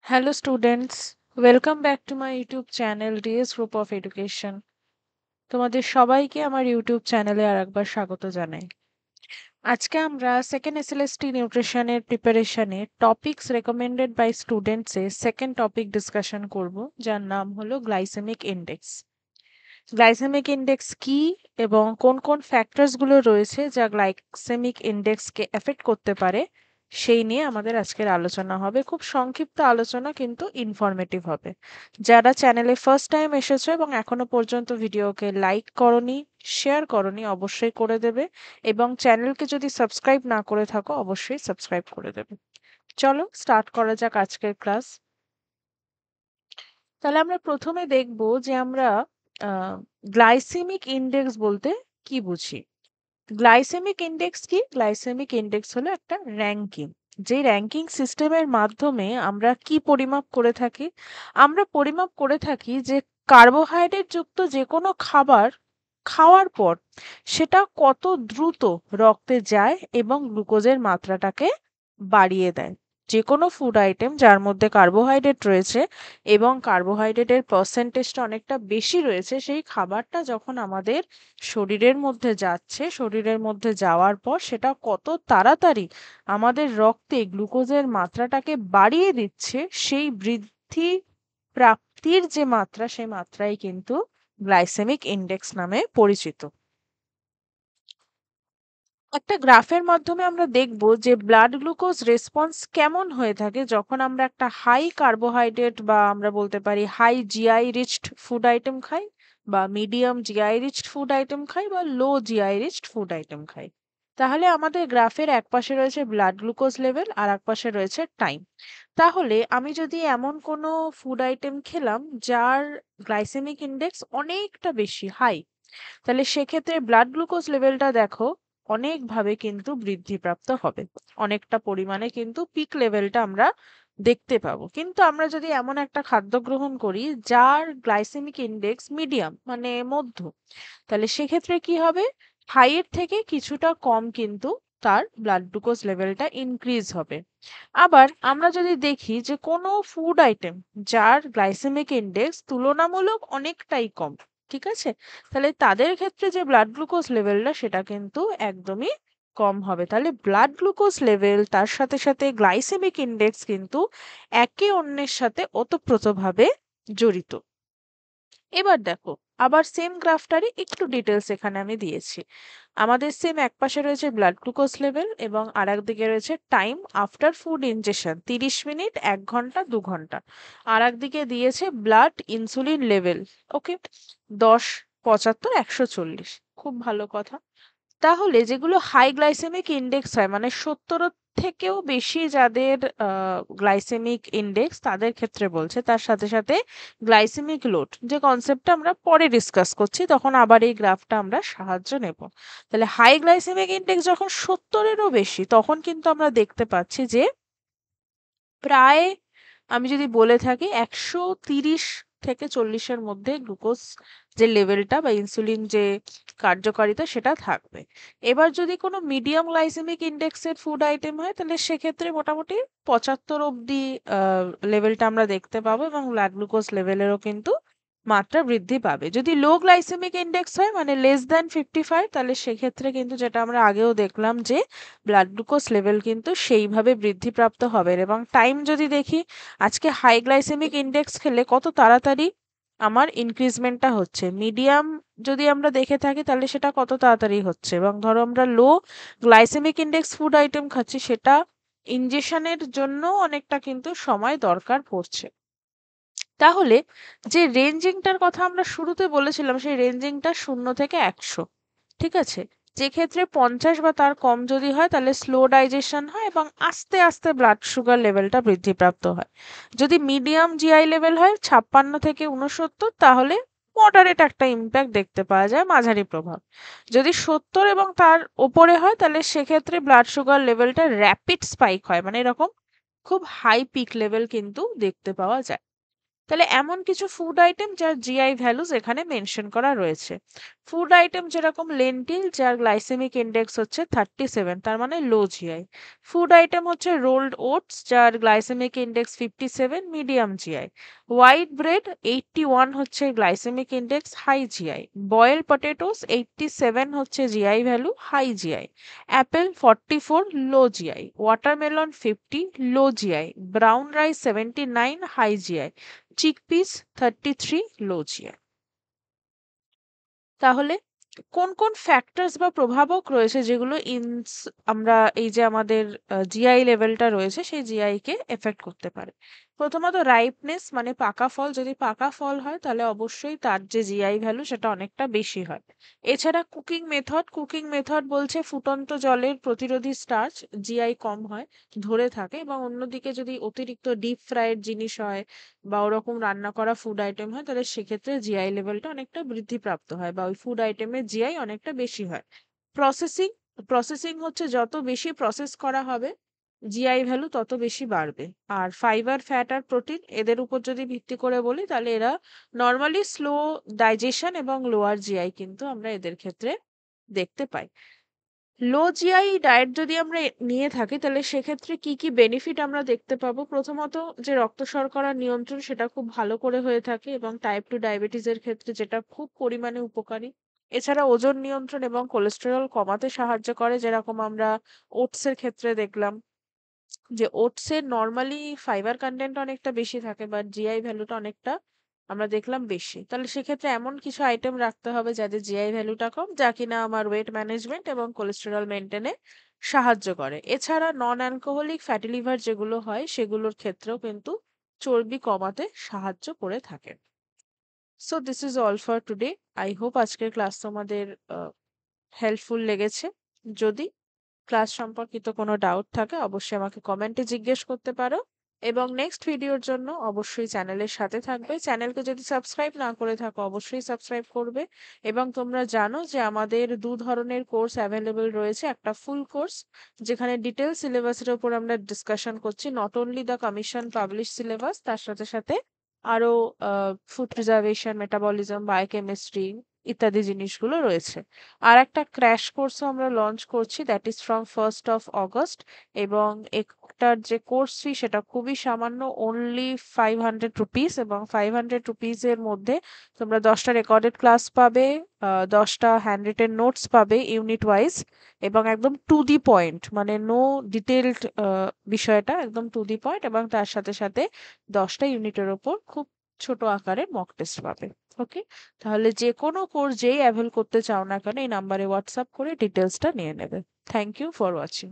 Hello students, welcome back to my YouTube channel DS Group of Education. তোমাদের সবাইকে আমার YouTube চ্যানেলে আরেকবার স্বাগত জানাই। আজকে আমরা সেকেন্ড এসএলএসটি নিউট্রিশনের প্রিপারেশনে টপিকস রেকমেন্ডেড বাই স্টুডেন্টস এর সেকেন্ড টপিক ডিসকাশন করব, যার নাম হলো গ্লাইসেমিক ইন্ডেক্স। গ্লাইসেমিক ইন্ডেক্স কি এবং কোন কোন ফ্যাক্টরস গুলো রয়েছে যা গ্লাইসেমিক ইন্ডেক্সকে এফেক্ট করতে পারে সেই নিয়ে আমাদের আজকের আলোচনা হবে। খুব সংক্ষিপ্ত আলোচনা, কিন্তু ইনফরমেটিভ হবে। যারা চ্যানেলে ফার্স্ট টাইম এসেছো এবং এখনো পর্যন্ত ভিডিওকে লাইক করনি, শেয়ার করনি, অবশ্যই করে দেবে, এবং চ্যানেলকে যদি সাবস্ক্রাইব না করে থাকো অবশ্যই সাবস্ক্রাইব করে দেবে। চলো স্টার্ট করা যাক আজকের ক্লাস। তাহলে আমরা প্রথমে দেখব যে আমরা গ্লাইসেমিক ইন্ডেক্স বলতে কি বুঝি। গ্লাইসেমিক ইন্ডেক্স কি? গ্লাইসেমিক ইন্ডেক্স হলো একটা র্যাঙ্কিং। যে র্যাঙ্কিং সিস্টেমের মাধ্যমে আমরা কি পরিমাপ করে থাকি? আমরা পরিমাপ করে থাকি যে কার্বোহাইড্রেট যুক্ত যে কোনো খাবার খাওয়ার পর সেটা কত দ্রুত রক্তে যায় এবং গ্লুকোজের মাত্রাটাকে বাড়িয়ে দেয়। যে কোনো ফুড আইটেম যার মধ্যে কার্বোহাইড্রেট রয়েছে এবং কার্বোহাইড্রেটের পার্সেন্টেজটা অনেকটা বেশি রয়েছে, সেই খাবারটা যখন আমাদের শরীরের মধ্যে যাচ্ছে, শরীরের মধ্যে যাওয়ার পর সেটা কত তাড়াতাড়ি আমাদের রক্তে গ্লুকোজের মাত্রাটাকে বাড়িয়ে দিচ্ছে, সেই বৃদ্ধি প্রাপ্তির যে মাত্রা, সেই মাত্রাই কিন্তু গ্লাইসেমিক ইন্ডেক্স নামে পরিচিত। একটা গ্রাফের মাধ্যমে আমরা দেখব যে ব্লাড গ্লুকোজ রেসপন্স কেমন হয়ে থাকে যখন আমরা একটা হাই কার্বোহাইড্রেট বা আমরা বলতে পারি high GI reached food item খাই, বা medium GI reached food item খাই, বা low GI reached food item খাই। তাহলে আমাদের গ্রাফের এক পাশে রয়েছে ব্লাড গ্লুকোজ লেভেল আর এক পাশে রয়েছে টাইম। তাহলে আমি যদি এমন কোনো ফুড আইটেম খেলাম যার গ্লাইসেমিক ইন্ডেক্স অনেকটা বেশি হাই, তাহলে সেক্ষেত্রে ব্লাড গ্লুকোজ লেভেলটা দেখো অনেকভাবে কিন্তু বৃদ্ধিপ্রাপ্ত হবে, অনেকটা পরিমাণে কিন্তু পিক লেভেলটা আমরা দেখতে পাবো। কিন্তু আমরা যদি এমন একটা খাদ্য গ্রহণ করি যার গ্লাইসেমিক ইন্ডেক্স মিডিয়াম মানে মধ্য, তাহলে সেক্ষেত্রে কি হবে? হাইয়ের থেকে কিছুটা কম কিন্তু তার ব্লাড গ্লুকোজ লেভেলটা ইনক্রিজ হবে। আবার আমরা যদি দেখি যে কোনো ফুড আইটেম যার গ্লাইসেমিক ইন্ডেক্স তুলনামূলক অনেকটাই কম, ঠিক আছে, তাহলে তাদের ক্ষেত্রে যে ব্লাড গ্লুকোজ লেভেলটা সেটা কিন্তু একদমই কম হবে। তাহলে ব্লাড গ্লুকোজ লেভেল তার সাথে সাথে গ্লাইসেমিক ইন্ডেক্স কিন্তু একে অন্যের সাথে ওতপ্রোতভাবে জড়িত। এবার দেখো, আবার সেম গ্রাফটারই একটু ডিটেলস এখানে আমি দিয়েছি। আমাদের সেম এক পাশে রয়েছে ব্লাড গ্লুকোজ লেভেল এবং আর একদিকে রয়েছে time after food injection, 30 minute, 1 ঘন্টা, 2 ঘন্টা। আর একদিকে দিয়েছে ব্লাড ইনসুলিন লেভেল। ওকে, 10, 75, 140। খুব ভালো কথা। তাহলে যেগুলো হাই গ্লাইসেমিক ইন্ডেক্স হয় মানে 70 থেকেও বেশি যাদের গ্লাইসেমিক ইন্ডেক্স, তাদের ক্ষেত্রে বলছে। তার সাথে সাথে গ্লাইসেমিক লোড যে কনসেপ্টটা আমরা পরে ডিসকাস করছি, তখন আবার এই গ্রাফটা আমরা সাহায্য নেব। তাহলে হাই গ্লাইসেমিক ইন্ডেক্স যখন 70-এরও বেশি, তখন কিন্তু আমরা দেখতে পাচ্ছি যে প্রায়, আমি যদি বলে থাকি, 130 থেকে 40-এর মধ্যে গ্লুকোজ যে লেভেলটা বা ইনসুলিন যে কার্যকারিতা সেটা থাকবে। এবার যদি কোনো মিডিয়াম গ্লাইসেমিক ইন্ডেক্সের ফুড আইটেম হয়, তাহলে সেক্ষেত্রে মোটামুটি 75 অব্দি লেভেলটা আমরা দেখতে পাবো এবং ব্লাড গ্লুকোজ লেভেলেরও কিন্তু মাত্রা বৃদ্ধি পাবে। যদি লো গ্লাইসেমিক ইন্ডেক্স হয় মানে less than 55, তাহলে সেক্ষেত্রে কিন্তু যেটা আমরা আগেও দেখলাম যে ব্লাড গ্লুকোজ লেভেল কিন্তু সেইভাবে বৃদ্ধিপ্রাপ্ত হবে। এবং টাইম যদি দেখি, আজকে হাই গ্লাইসেমিক ইন্ডেক্স খেলে কত তাড়াতাড়ি আমার ইনক্রিজমেন্টটা হচ্ছে, মিডিয়াম যদি আমরা দেখে থাকি তাহলে সেটা কত তাড়াতাড়ি হচ্ছে, এবং ধরো আমরা লো গ্লাইসেমিক ইন্ডেক্স ফুড আইটেম খাচ্ছি, সেটা ইনজেকশনের জন্য অনেকটা কিন্তু সময় দরকার পড়ছে। তাহলে যে রেঞ্জিংটার কথা আমরা শুরুতে বলেছিলাম, সেই রেঞ্জিংটা 0 থেকে 100, ঠিক আছে। যে ক্ষেত্রে 50 বা তার কম যদি হয় তাহলে স্লো ডাইজেশন হয় এবং আস্তে আস্তে ব্লাড সুগার লেভেলটা বৃদ্ধিপ্রাপ্ত হয়। যদি মিডিয়াম জিআই লেভেল হয় 56 থেকে 69, তাহলে মডারেট একটা ইম্প্যাক্ট দেখতে পাওয়া যায়, মাঝারি প্রভাব। যদি 70 এবং তার ওপরে হয় তাহলে সেক্ষেত্রে ব্লাড সুগার লেভেলটা র্যাপিড স্পাইক হয়, মানে এরকম খুব হাই পিক লেভেল কিন্তু দেখতে পাওয়া যায়। তাহলে এমন কিছু ফুড আইটেম যার জিআই ভ্যালুজ এখানে মেনশন করা রয়েছে। ফুড আইটেম যেরকম লেন্টিল, যার গ্লাইসেমিক ইন্ডেক্স হচ্ছে 37, তার মানে লো জিআই। ফুড আইটেম হচ্ছে রোলড ওটস, যার glycemic index 57, medium GI. White bread 81 হচ্ছে glycemic index, high GI. Boil potatoes 87 হচ্ছে GI value, high GI. Apple 44, low GI. Watermelon 50, low GI. Brown rice 79, high GI. Chickpeas 33, low GI. তাহলে কোন কোন factors বা প্রভাবক রয়েছে যেগুলো আমরা এই যে আমাদের জিআই লেভেলটা রয়েছে সেই জিআই কে এফেক্ট করতে পারে? প্রথমত রাইপনেস, মানে পাকা ফল। যদি পাকা ফল হয় তাহলে অবশ্যই তার যে জিআই ভ্যালু সেটা অনেকটা বেশি হয়। এছাড়া কুকিং মেথড বলছে ফুটন্ত জলের প্রতিরোধী স্টার্চ জিআই কম হয়, ধরে থাকে। এবং অন্যদিকে যদি অতিরিক্ত ডিপ ফ্রাইড জিনিস হয় বা ওরকম রান্না করা ফুড আইটেম হয় তাহলে সেক্ষেত্রে জিআই লেভেলটা অনেকটা বৃদ্ধিপ্রাপ্ত হয় বা ওই ফুড আইটেমের জিআই অনেকটা বেশি হয়। প্রসেসিং প্রসেসিং হচ্ছে যত বেশি প্রসেস করা হবে জিআই ভ্যালু তত বেশি বাড়বে। আর ফাইবার, ফ্যাট আর প্রোটিন, এদের উপর যদি ভিত্তি করে বলি তাহলে এরা নর্মালি স্লো ডাইজেশন এবং লোয়ার জিআই কিন্তু আমরা এদের ক্ষেত্রে দেখতে পাই। লো জিআই ডায়েট যদি আমরা নিয়ে থাকি তাহলে সেক্ষেত্রে কি কি বেনিফিট আমরা দেখতে পাবো? প্রথমত যে রক্ত শর্করা নিয়ন্ত্রণ সেটা খুব ভালো করে হয়ে থাকে এবং টাইপ 2 ডায়াবেটিসের ক্ষেত্রে যেটা খুব পরিমাণে উপকারী। এছাড়া ওজন নিয়ন্ত্রণ এবং কোলেস্টেরল কমাতে সাহায্য করে, যেরকম আমরা ওটসের ক্ষেত্রে দেখলাম যে ওটসের নরমালি ফাইবার কনটেন্ট অনেকটা বেশি থাকে বাট জিআই ভ্যালুটা অনেকটা আমরা দেখলাম বেশি। তাহলে সেক্ষেত্রে এমন কিছু আইটেম রাখতে হবে যাদের জিআই ভ্যালুটা কম, যা কিনা আমার ওয়েট ম্যানেজমেন্ট এবং কোলেস্টেরল মেনটেনে সাহায্য করে। এছাড়া নন অ্যালকোহলিক ফ্যাটি লিভার যেগুলো হয় সেগুলোর ক্ষেত্রেও কিন্তু চর্বি কমাতে সাহায্য করে থাকে। So this is all for today. I hope আজকের ক্লাস তোমাদের হেল্পফুল লেগেছে। যদি ক্লাস সম্পর্কিত কোনো ডাউট থাকে অবশ্যই আমাকে কমেন্টে জিজ্ঞেস করতে পারো। এবং নেক্সট ভিডিওর জন্য অবশ্যই চ্যানেলের সাথে থাকবে। চ্যানেলকে যদি সাবস্ক্রাইব না করে থাকো অবশ্যই সাবস্ক্রাইব করবে। এবং তোমরা জানো যে আমাদের দু ধরনের কোর্স অ্যাভেলেবল রয়েছে। একটা ফুল কোর্স যেখানে ডিটেল সিলেবাসের উপর আমরা ডিসকাশন করছি, not only the commission publish syllabus, তার সাথে সাথে আরো ফুড প্রিজার্ভেশন, মেটাবলিজম, বায়োকেমিস্ট্রি ইত্যাদি জিনিসগুলো রয়েছে। আর একটা ক্র্যাশ কোর্সও আমরা লঞ্চ করছি, that is from 1st August। এবং একটার যে কোর্স ফি সেটা খুবই সামান্য, অনলি 500 রুপিস। এবং 500 রুপিস এর মধ্যে তোমরা 10টা রেকর্ডেড ক্লাস পাবে, 10টা হ্যান্ড রিটেন নোটস পাবে ইউনিট ওয়াইজ, এবং একদম টু দি পয়েন্ট, মানে নো ডিটেলড বিষয়টা একদম টু দি পয়েন্ট। এবং তার সাথে সাথে 10টা ইউনিটের ওপর খুব ছোট আকারে মক টেস্ট পাবে। ওকে, তাহলে যে কোনো কোর্স যেই অ্যাভেল করতে চাও না কেন এই নাম্বারে হোয়াটসঅ্যাপ করে ডিটেলসটা নিয়ে নেবে। Thank you for watching.